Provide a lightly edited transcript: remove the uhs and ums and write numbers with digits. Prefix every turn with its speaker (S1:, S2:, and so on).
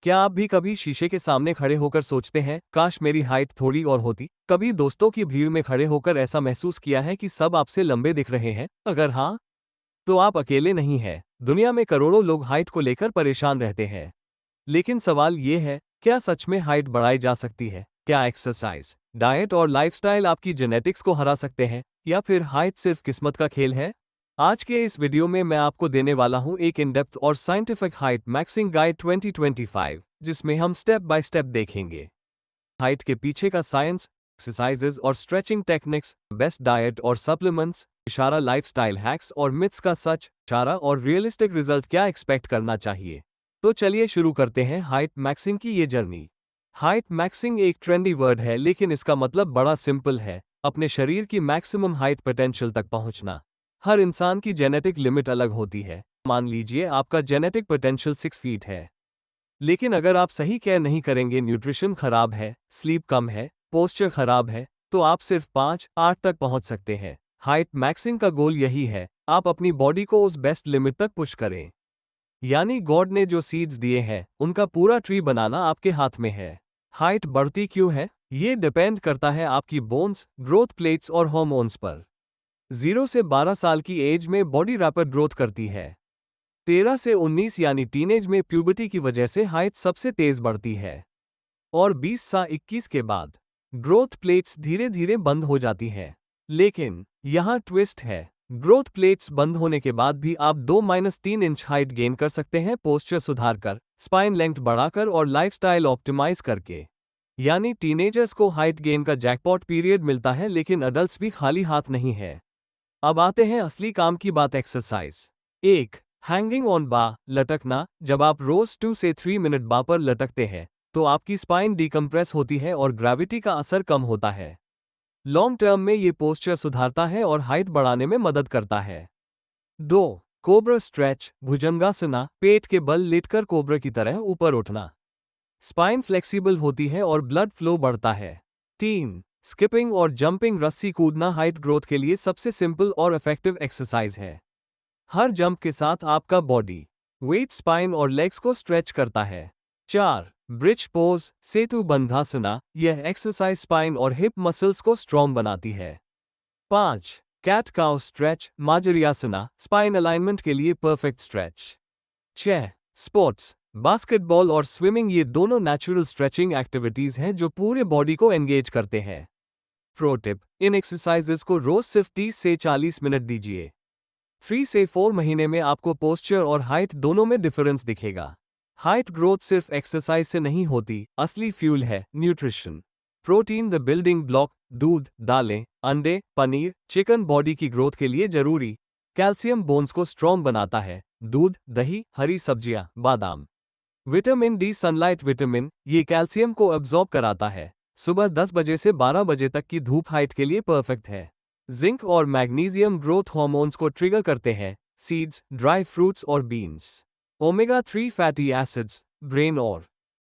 S1: क्या आप भी कभी शीशे के सामने खड़े होकर सोचते हैं, काश मेरी हाइट थोड़ी और होती? कभी दोस्तों की भीड़ में खड़े होकर ऐसा महसूस किया है कि सब आपसे लंबे दिख रहे हैं? अगर हाँ, तो आप अकेले नहीं हैं। दुनिया में करोड़ों लोग हाइट को लेकर परेशान रहते हैं। लेकिन सवाल ये है, क्या सच में हाइट बढ़ाई जा सकती है? क्या एक्सरसाइज, डाइट और लाइफस्टाइल आपकी जेनेटिक्स को हरा सकते हैं, या फिर हाइट सिर्फ किस्मत का खेल है? आज के इस वीडियो में मैं आपको देने वाला हूं एक इन डेप्थ और साइंटिफिक हाइट मैक्सिंग गाइड 2025, जिसमें हम स्टेप बाय स्टेप देखेंगे हाइट के पीछे का साइंस, एक्सरसाइजेज और स्ट्रेचिंग टेक्निक्स, बेस्ट डाइट और सप्लीमेंट्स, इशारा लाइफस्टाइल हैक्स और मिथ्स का सच, इशारा और रियलिस्टिक रिजल्ट क्या एक्सपेक्ट करना चाहिए। तो चलिए शुरू करते हैं हाइट मैक्सिंग की ये जर्नी। हाइट मैक्सिंग एक ट्रेंडी वर्ड है, लेकिन इसका मतलब बड़ा सिंपल है, अपने शरीर की मैक्सिमम हाइट पोटेंशियल तक पहुंचना। हर इंसान की जेनेटिक लिमिट अलग होती है। मान लीजिए आपका जेनेटिक पोटेंशियल 6 फीट है, लेकिन अगर आप सही केयर नहीं करेंगे, न्यूट्रिशन खराब है, स्लीप कम है, पोस्चर खराब है, तो आप सिर्फ 5-8 तक पहुंच सकते हैं। हाइट मैक्सिंग का गोल यही है, आप अपनी बॉडी को उस बेस्ट लिमिट तक पुश करें। यानी गॉड ने जो सीड्स दिए हैं, उनका पूरा ट्री बनाना आपके हाथ में है। हाइट बढ़ती क्यों है? ये डिपेंड करता है आपकी बोन्स, ग्रोथ प्लेट्स और हार्मोन्स पर। 0 से 12 साल की एज में बॉडी रैपिड ग्रोथ करती है। 13 से 19 यानी टीनेज में प्यूबर्टी की वजह से हाइट सबसे तेज बढ़ती है। और 20 से 21 के बाद ग्रोथ प्लेट्स धीरे धीरे बंद हो जाती हैं। लेकिन यहाँ ट्विस्ट है, ग्रोथ प्लेट्स बंद होने के बाद भी आप 2-3 इंच हाइट गेन कर सकते हैं, पोस्चर सुधार कर, स्पाइन लेंथ बढ़ाकर और लाइफस्टाइल ऑप्टिमाइज करके। यानी टीनेजर्स को हाइट गेन का जैकपॉट पीरियड मिलता है, लेकिन अडल्ट्स भी खाली हाथ नहीं है। अब आते हैं असली काम की बात, एक्सरसाइज। 1. हैंगिंग ऑन बा, लटकना। जब आप रोज 2 से 3 मिनट बा पर लटकते हैं, तो आपकी स्पाइन डिकम्प्रेस होती है और ग्रेविटी का असर कम होता है। लॉन्ग टर्म में ये पोस्चर सुधारता है और हाइट बढ़ाने में मदद करता है। 2. Cobra stretch, Bhujangasana. पेट के बल लेटकर कोब्रा की तरह ऊपर उठना। स्पाइन फ्लेक्सिबल होती है और ब्लड फ्लो बढ़ता है। 3. स्किपिंग और जंपिंग, रस्सी कूदना हाइट ग्रोथ के लिए सबसे सिंपल और इफेक्टिव एक्सरसाइज है। हर जंप के साथ आपका बॉडी वेट स्पाइन और लेग्स को स्ट्रेच करता है। 4. ब्रिज पोज, सेतु बंधासना। यह एक्सरसाइज स्पाइन और हिप मसल्स को स्ट्रॉन्ग बनाती है। 5. कैट काउ स्ट्रेच, माजरियासना। स्पाइन अलाइनमेंट के लिए परफेक्ट स्ट्रेच। 6. स्पोर्ट्स, बास्केटबॉल और स्विमिंग। ये दोनों नेचुरल स्ट्रेचिंग एक्टिविटीज हैं जो पूरे बॉडी को एंगेज करते हैं। प्रो टिप, इन एक्सरसाइजेस को रोज सिर्फ 30 से 40 मिनट दीजिए। 3 से 4 महीने में आपको पोस्चर और हाइट दोनों में डिफरेंस दिखेगा। हाइट ग्रोथ सिर्फ एक्सरसाइज से नहीं होती, असली फ्यूल है nutrition. Protein the building block, दूध, दालें, अंडे, पनीर, चिकन बॉडी की ग्रोथ के लिए जरूरी। कैल्शियम बोन्स को स्ट्रॉन्ग बनाता है, दूध, दही, हरी सब्जियां, बादाम। विटामिन डी, सनलाइट विटामिन, ये कैल्शियम को अब्जॉर्ब कराता है। सुबह 10 बजे से 12 बजे तक की धूप हाइट के लिए परफेक्ट है। जिंक और मैग्नीशियम ग्रोथ हार्मोन्स को ट्रिगर करते हैं, सीड्स, ड्राई फ्रूट्स और beans. Omega 3 fatty acids, brain और